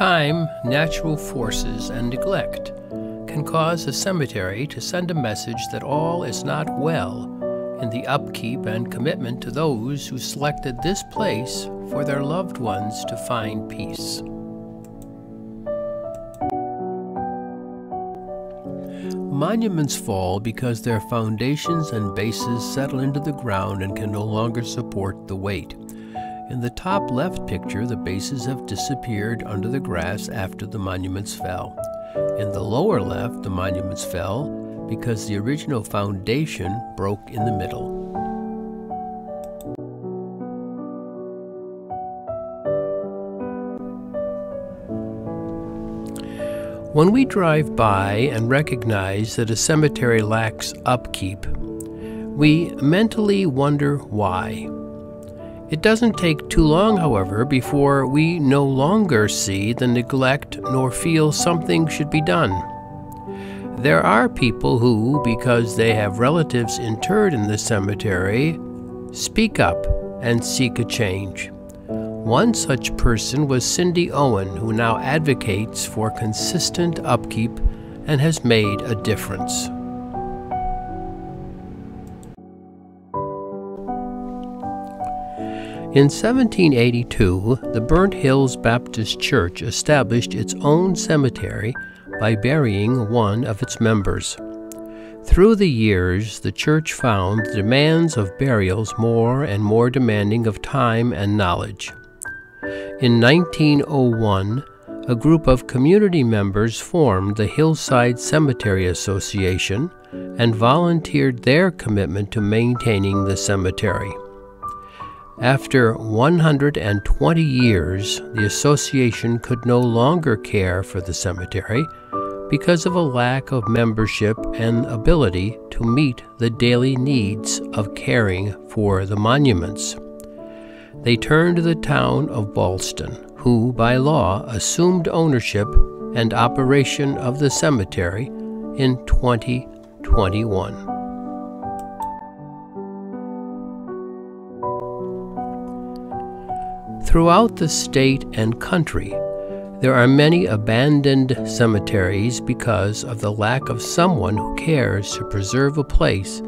time, natural forces and neglect can cause a cemetery to send a message that all is not well in the upkeep and commitment to those who selected this place for their loved ones to find peace. Monuments fall because their foundations and bases settle into the ground and can no longer support the weight. In the top left picture, the bases have disappeared under the grass after the monuments fell. In the lower left, the monuments fell because the original foundation broke in the middle. When we drive by and recognize that a cemetery lacks upkeep, we mentally wonder why. It doesn't take too long, however, before we no longer see the neglect nor feel something should be done. There are people who, because they have relatives interred in the cemetery, speak up and seek a change. One such person was Cindy Owen, who now advocates for consistent upkeep and has made a difference. In 1782, the Burnt Hills Baptist Church established its own cemetery by burying one of its members. Through the years, the church found the demands of burials more and more demanding of time and knowledge. In 1901, a group of community members formed the Hillside Cemetery Association and volunteered their commitment to maintaining the cemetery. After 120 years, the association could no longer care for the cemetery because of a lack of membership and ability to meet the daily needs of caring for the monuments. They turned to the Town of Ballston, who, by law, assumed ownership and operation of the cemetery in 2021. Throughout the state and country, there are many abandoned cemeteries because of the lack of someone who cares to preserve a place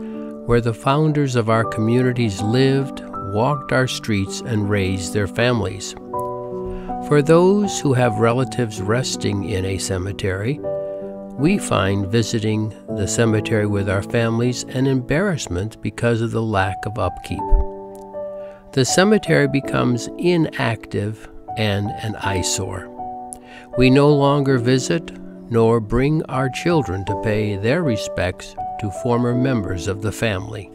where the founders of our communities lived, walked our streets, and raised their families. For those who have relatives resting in a cemetery, we find visiting the cemetery with our families an embarrassment because of the lack of upkeep. The cemetery becomes inactive and an eyesore. We no longer visit nor bring our children to pay their respects to former members of the family.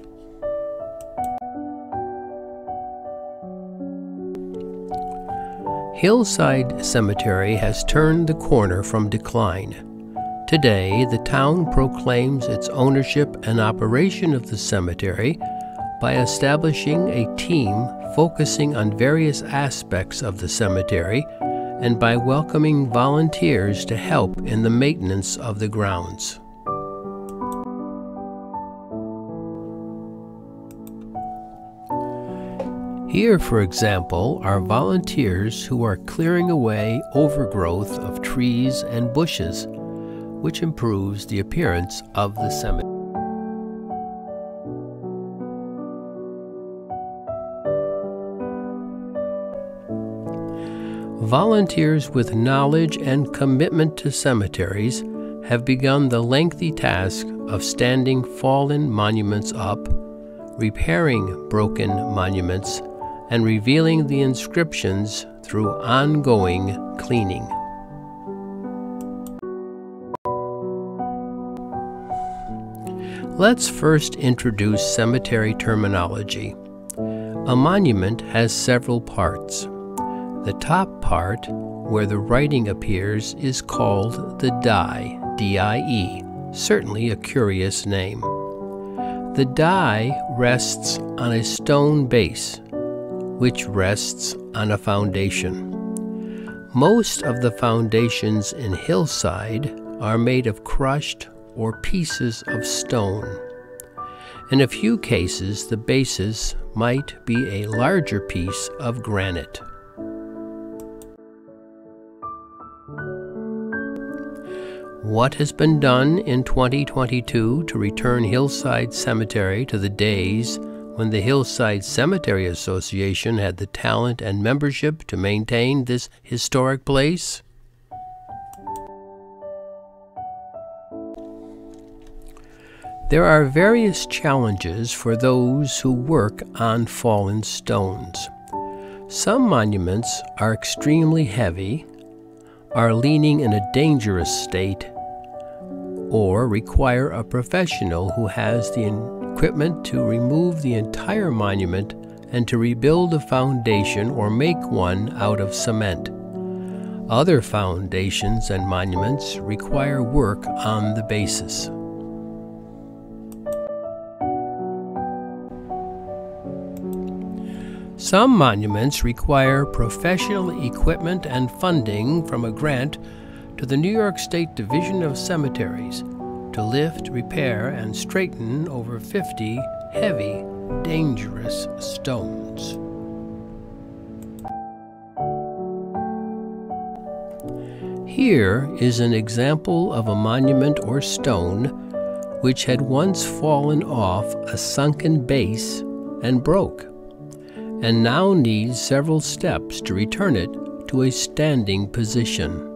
Hillside Cemetery has turned the corner from decline. Today, the town proclaims its ownership and operation of the cemetery by establishing a team focusing on various aspects of the cemetery and by welcoming volunteers to help in the maintenance of the grounds. Here, for example, are volunteers who are clearing away overgrowth of trees and bushes, which improves the appearance of the cemetery. Volunteers with knowledge and commitment to cemeteries have begun the lengthy task of standing fallen monuments up, repairing broken monuments, and revealing the inscriptions through ongoing cleaning. Let's first introduce cemetery terminology. A monument has several parts. The top part, where the writing appears, is called the die, D-I-E, certainly a curious name. The die rests on a stone base, which rests on a foundation. Most of the foundations in Hillside are made of crushed or pieces of stone. In a few cases, the bases might be a larger piece of granite. What has been done in 2022 to return Hillside Cemetery to the days when the Hillside Cemetery Association had the talent and membership to maintain this historic place? There are various challenges for those who work on fallen stones. Some monuments are extremely heavy, are leaning in a dangerous state, or require a professional who has the equipment to remove the entire monument and to rebuild a foundation or make one out of cement. Other foundations and monuments require work on the basis. Some monuments require professional equipment and funding from a grant to the New York State Division of Cemeteries to lift, repair, and straighten over 50 heavy, dangerous stones. Here is an example of a monument or stone which had once fallen off a sunken base and broke, and now needs several steps to return it to a standing position.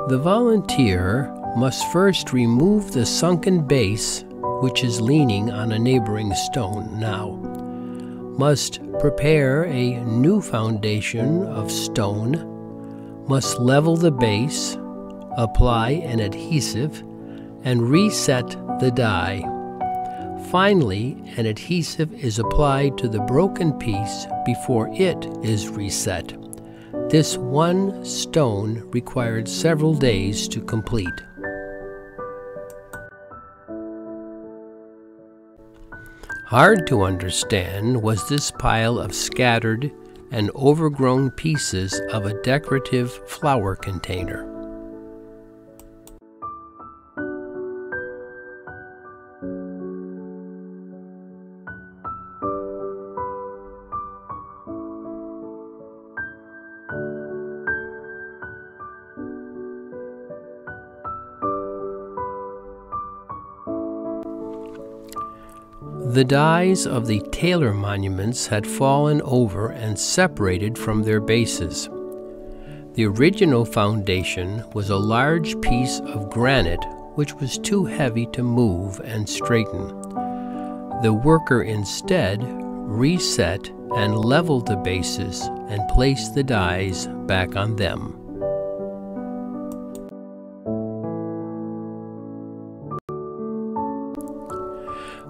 The volunteer must first remove the sunken base, which is leaning on a neighboring stone now, must prepare a new foundation of stone, must level the base, apply an adhesive, and reset the die. Finally, an adhesive is applied to the broken piece before it is reset. This one stone required several days to complete. Hard to understand was this pile of scattered and overgrown pieces of a decorative flower container. The dies of the Taylor monuments had fallen over and separated from their bases. The original foundation was a large piece of granite which was too heavy to move and straighten. The worker instead reset and leveled the bases and placed the dies back on them.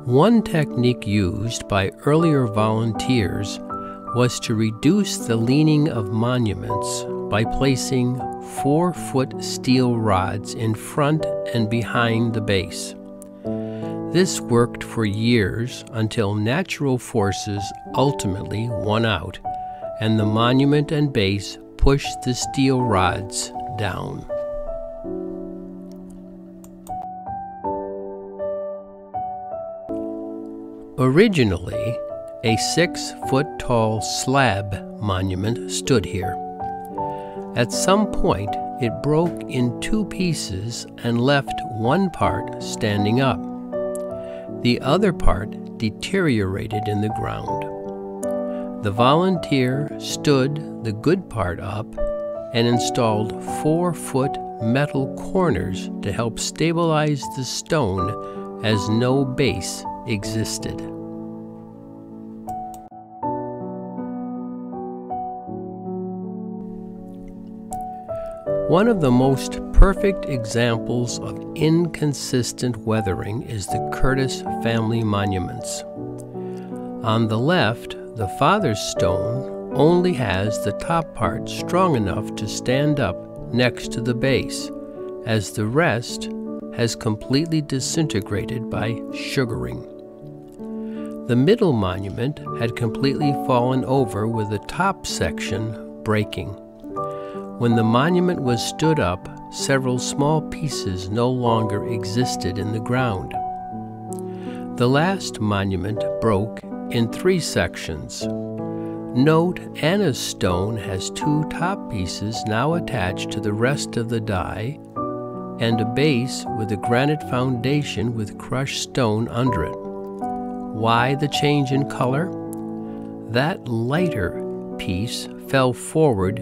One technique used by earlier volunteers was to reduce the leaning of monuments by placing 4-foot steel rods in front and behind the base. This worked for years until natural forces ultimately won out, and the monument and base pushed the steel rods down. Originally, a 6-foot-tall slab monument stood here. At some point, it broke in 2 pieces and left one part standing up. The other part deteriorated in the ground. The volunteer stood the good part up and installed 4-foot metal corners to help stabilize the stone as no base existed. One of the most perfect examples of inconsistent weathering is the Curtis family monuments. On the left, the father's stone only has the top part strong enough to stand up next to the base, as the rest has completely disintegrated by sugaring. The middle monument had completely fallen over with the top section breaking. When the monument was stood up, several small pieces no longer existed in the ground. The last monument broke in 3 sections. Note Anna's stone has two top pieces now attached to the rest of the die, and a base with a granite foundation with crushed stone under it. Why the change in color? That lighter piece fell forward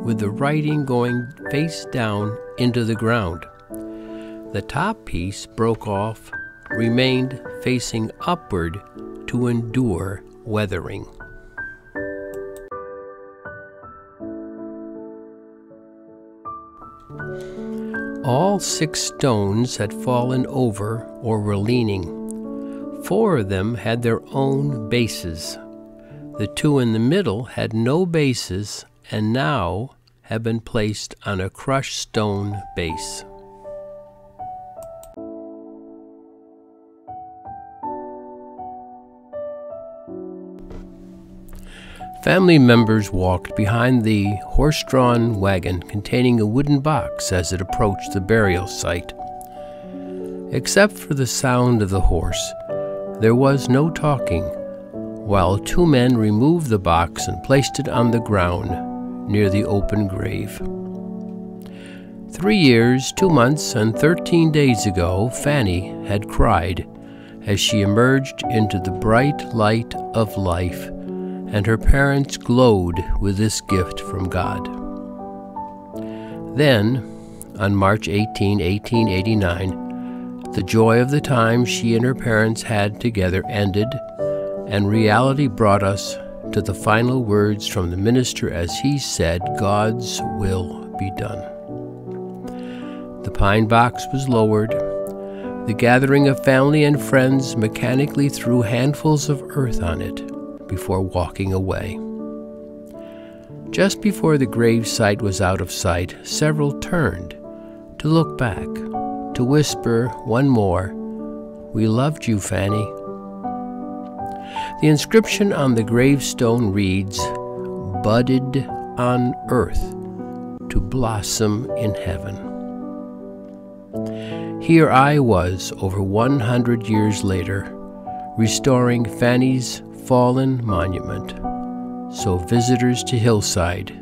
with the writing going face down into the ground. The top piece broke off, remained facing upward to endure weathering. All 6 stones had fallen over or were leaning. 4 of them had their own bases. The 2 in the middle had no bases and now have been placed on a crushed stone base. Family members walked behind the horse-drawn wagon containing a wooden box as it approached the burial site. Except for the sound of the horse, there was no talking, while 2 men removed the box and placed it on the ground near the open grave. 3 years, 2 months, and 13 days ago, Fanny had cried as she emerged into the bright light of life, and her parents glowed with this gift from God. Then, on March 18, 1889, the joy of the time she and her parents had together ended, and reality brought us to the final words from the minister as he said, "God's will be done." The pine box was lowered. The gathering of family and friends mechanically threw handfuls of earth on it before walking away. Just before the grave site was out of sight, several turned to look back, to whisper one more, "We loved you, Fanny." The inscription on the gravestone reads, "Budded on earth to blossom in heaven." Here I was, over 100 years later, restoring Fanny's fallen monument, so visitors to Hillside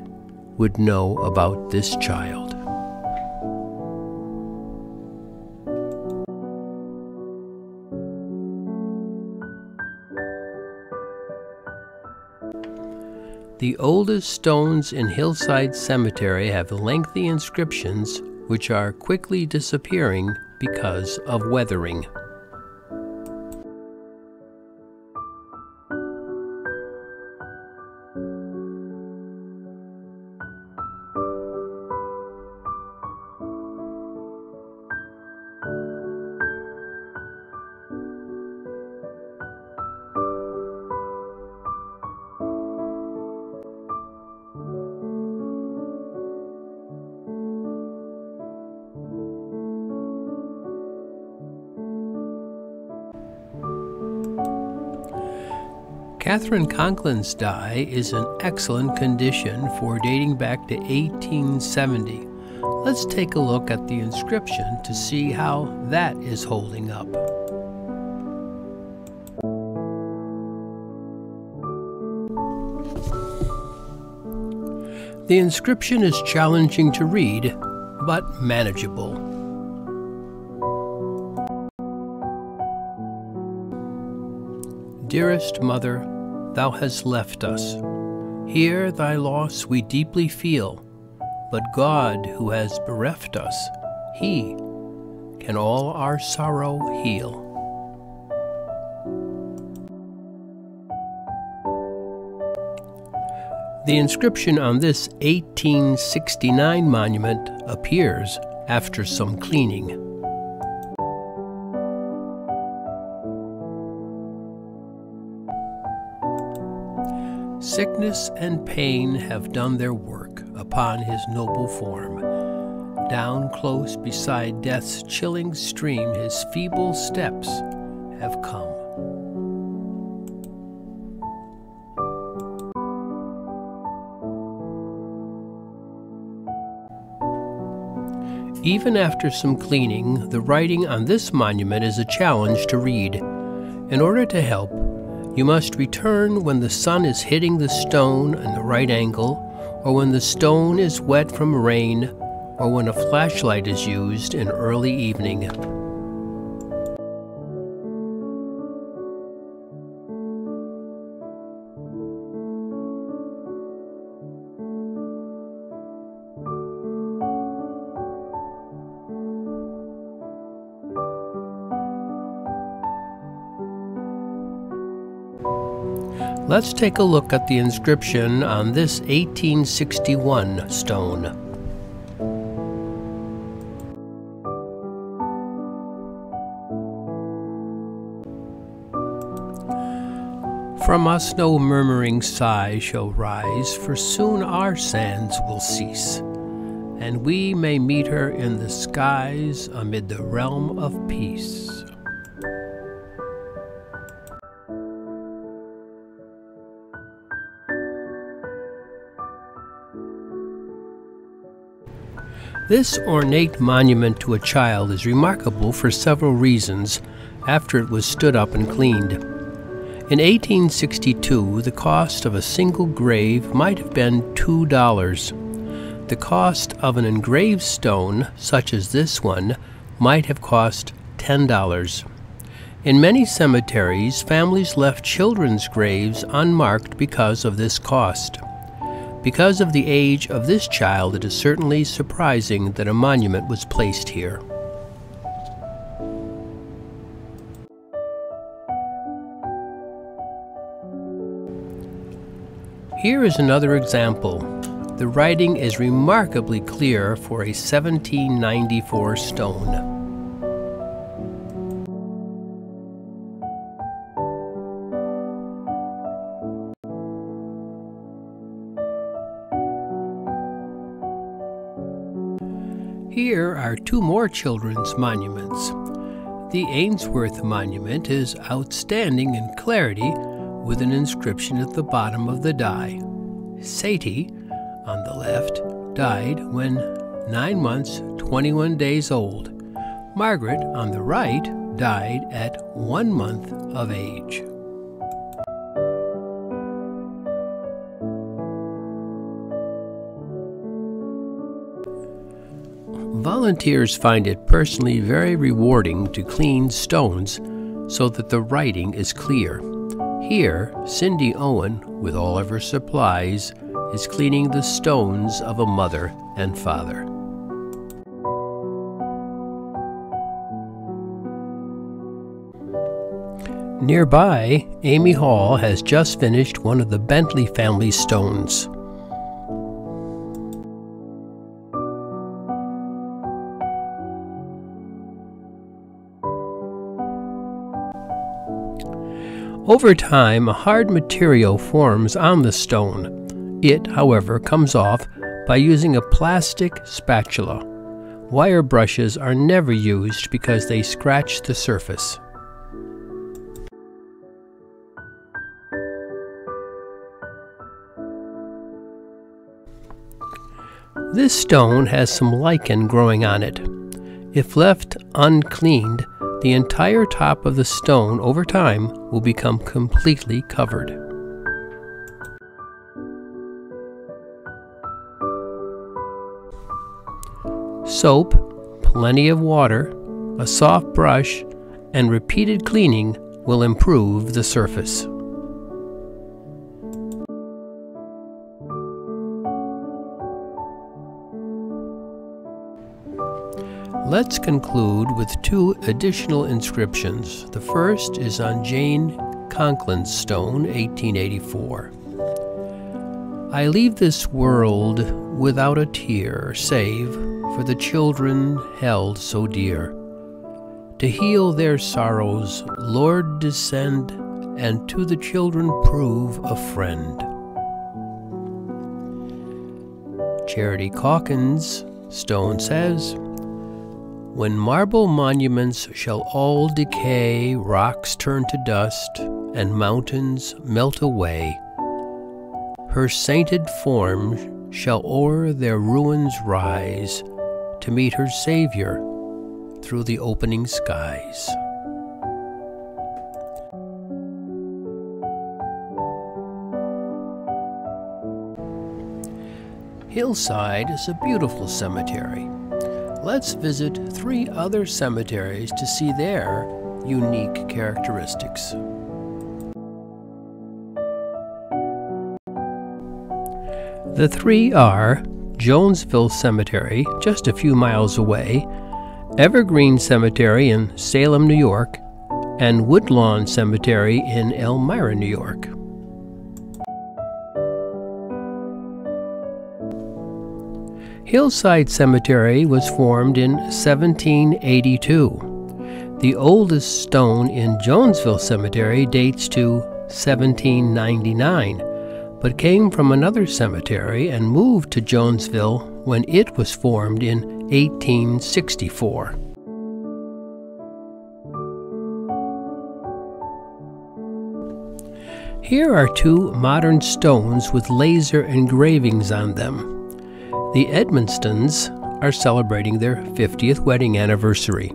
would know about this child. The oldest stones in Hillside Cemetery have lengthy inscriptions which are quickly disappearing because of weathering. Catherine Conklin's die is in excellent condition for dating back to 1870. Let's take a look at the inscription to see how that is holding up. The inscription is challenging to read, but manageable. Dearest Mother, thou hast left us. Here thy loss we deeply feel, but God, who has bereft us, he can all our sorrow heal. The inscription on this 1869 monument appears after some cleaning. Sickness and pain have done their work upon his noble form. Down close beside death's chilling stream his feeble steps have come. Even after some cleaning, the writing on this monument is a challenge to read. In order to help, You must return when the sun is hitting the stone in the right angle, or when the stone is wet from rain, or when a flashlight is used in early evening. Let's take a look at the inscription on this 1861 stone. From us no murmuring sigh shall rise, for soon our sands will cease, and we may meet her in the skies amid the realm of peace. This ornate monument to a child is remarkable for several reasons after it was stood up and cleaned. In 1862, the cost of a single grave might have been $2. The cost of an engraved stone, such as this one, might have cost $10. In many cemeteries, families left children's graves unmarked because of this cost. Because of the age of this child, it is certainly surprising that a monument was placed here. Here is another example. The writing is remarkably clear for a 1794 stone. Here are two more children's monuments. The Ainsworth Monument is outstanding in clarity with an inscription at the bottom of the die. Sadie, on the left, died when 9 months, 21 days old. Margaret, on the right, died at 1 month of age. Volunteers find it personally very rewarding to clean stones so that the writing is clear. Here, Cindy Owen, with all of her supplies, is cleaning the stones of a mother and father. Nearby, Amy Hall has just finished one of the Bentley family stones. Over time, a hard material forms on the stone. It, however, comes off by using a plastic spatula. Wire brushes are never used because they scratch the surface. This stone has some lichen growing on it. If left uncleaned, the entire top of the stone over time will become completely covered. Soap, plenty of water, a soft brush, and repeated cleaning will improve the surface. Let's conclude with two additional inscriptions. The first is on Jane Conklin's stone, 1884. I leave this world without a tear, save for the children held so dear. To heal their sorrows, Lord, descend, and to the children prove a friend. Charity Calkins' stone says, when marble monuments shall all decay, rocks turn to dust, and mountains melt away, her sainted form shall o'er their ruins rise, to meet her Savior through the opening skies. Hillside is a beautiful cemetery. Let's visit 3 other cemeteries to see their unique characteristics. The 3 are Jonesville Cemetery, just a few miles away, Evergreen Cemetery in Salem, New York, and Woodlawn Cemetery in Elmira, New York. Hillside Cemetery was formed in 1782. The oldest stone in Jonesville Cemetery dates to 1799, but came from another cemetery and moved to Jonesville when it was formed in 1864. Here are 2 modern stones with laser engravings on them. The Edmonstons are celebrating their 50th wedding anniversary.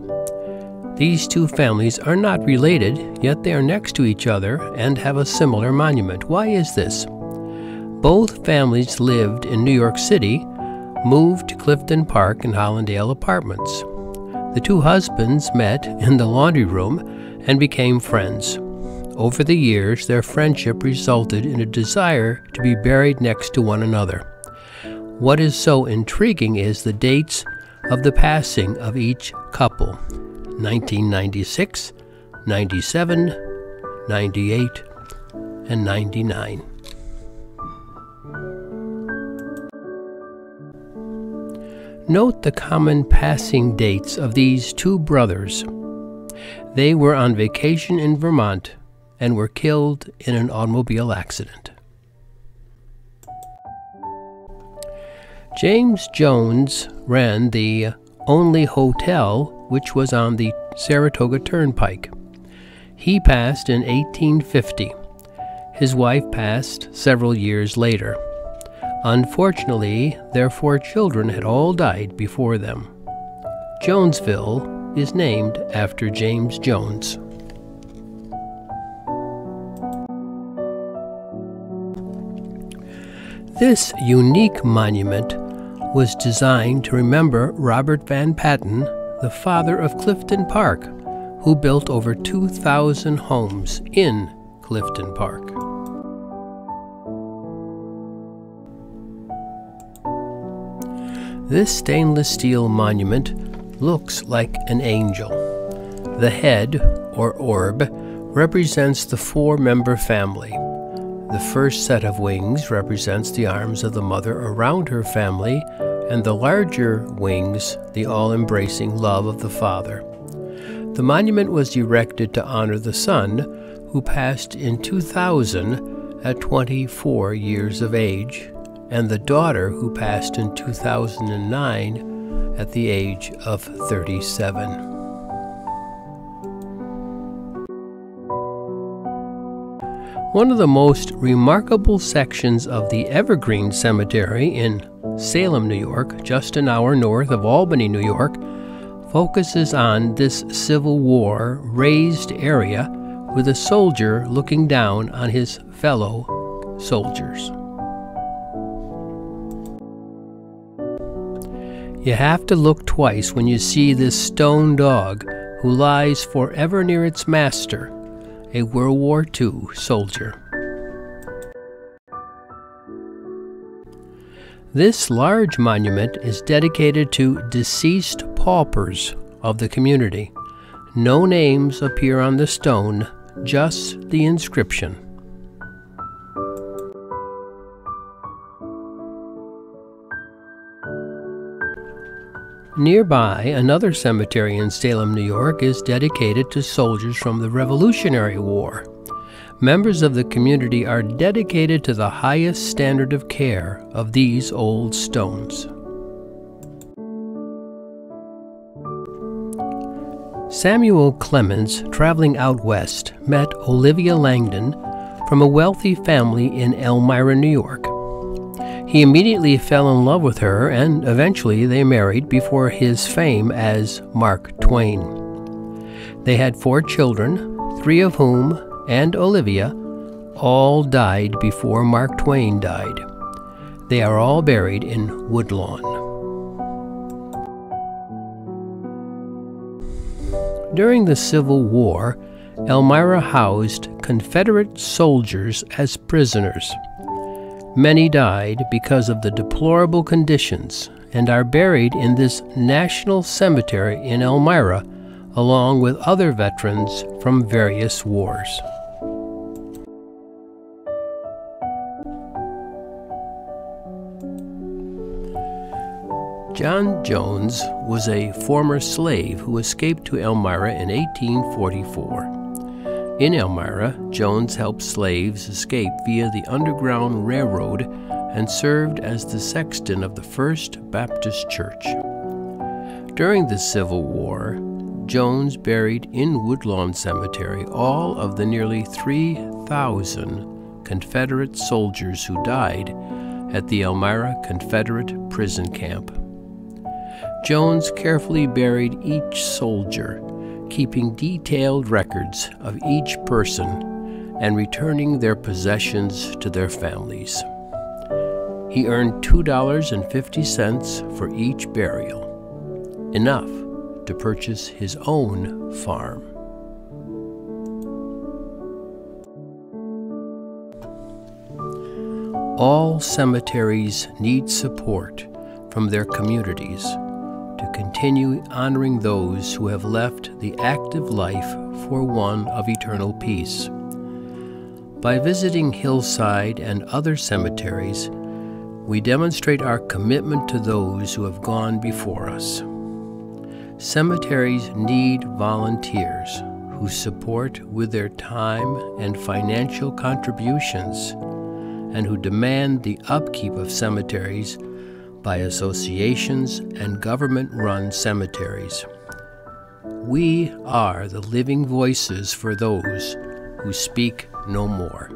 These 2 families are not related, yet they are next to each other and have a similar monument. Why is this? Both families lived in New York City, moved to Clifton Park and Hollandale Apartments. The 2 husbands met in the laundry room and became friends. Over the years, their friendship resulted in a desire to be buried next to one another. What is so intriguing is the dates of the passing of each couple: 1996, 97, 98, and 99. Note the common passing dates of these 2 brothers. They were on vacation in Vermont and were killed in an automobile accident. James Jones ran the only hotel which was on the Saratoga Turnpike. He passed in 1850. His wife passed several years later. Unfortunately, their 4 children had all died before them. Jonesville is named after James Jones. This unique monument was designed to remember Robert Van Patten, the father of Clifton Park, who built over 2,000 homes in Clifton Park. This stainless steel monument looks like an angel. The head, or orb, represents the 4-member family. The first set of wings represents the arms of the mother around her family, and the larger wings, the all-embracing love of the father. The monument was erected to honor the son, who passed in 2000 at 24 years of age, and the daughter, who passed in 2009 at the age of 37. One of the most remarkable sections of the Evergreen Cemetery in Salem, New York, just an hour north of Albany, New York, focuses on this Civil War raised area with a soldier looking down on his fellow soldiers. You have to look twice when you see this stone dog who lies forever near its master, a World War II soldier. This large monument is dedicated to deceased paupers of the community. No names appear on the stone, just the inscription. Nearby, another cemetery in Salem, New York, is dedicated to soldiers from the Revolutionary War. Members of the community are dedicated to the highest standard of care of these old stones. Samuel Clemens, traveling out west, met Olivia Langdon from a wealthy family in Elmira, New York. He immediately fell in love with her, and eventually they married before his fame as Mark Twain. They had 4 children, 3 of whom, and Olivia, all died before Mark Twain died. They are all buried in Woodlawn. During the Civil War, Elmira housed Confederate soldiers as prisoners. Many died because of the deplorable conditions and are buried in this national cemetery in Elmira, along with other veterans from various wars. John Jones was a former slave who escaped to Elmira in 1844. In Elmira, Jones helped slaves escape via the Underground Railroad and served as the sexton of the First Baptist Church. During the Civil War, Jones buried in Woodlawn Cemetery all of the nearly 3,000 Confederate soldiers who died at the Elmira Confederate prison camp. Jones carefully buried each soldier, keeping detailed records of each person and returning their possessions to their families. He earned $2.50 for each burial, enough to purchase his own farm. All cemeteries need support from their communities to continue honoring those who have left the active life for one of eternal peace. By visiting Hillside and other cemeteries, we demonstrate our commitment to those who have gone before us. Cemeteries need volunteers who support with their time and financial contributions, and who demand the upkeep of cemeteries by associations and government-run cemeteries. We are the living voices for those who speak no more.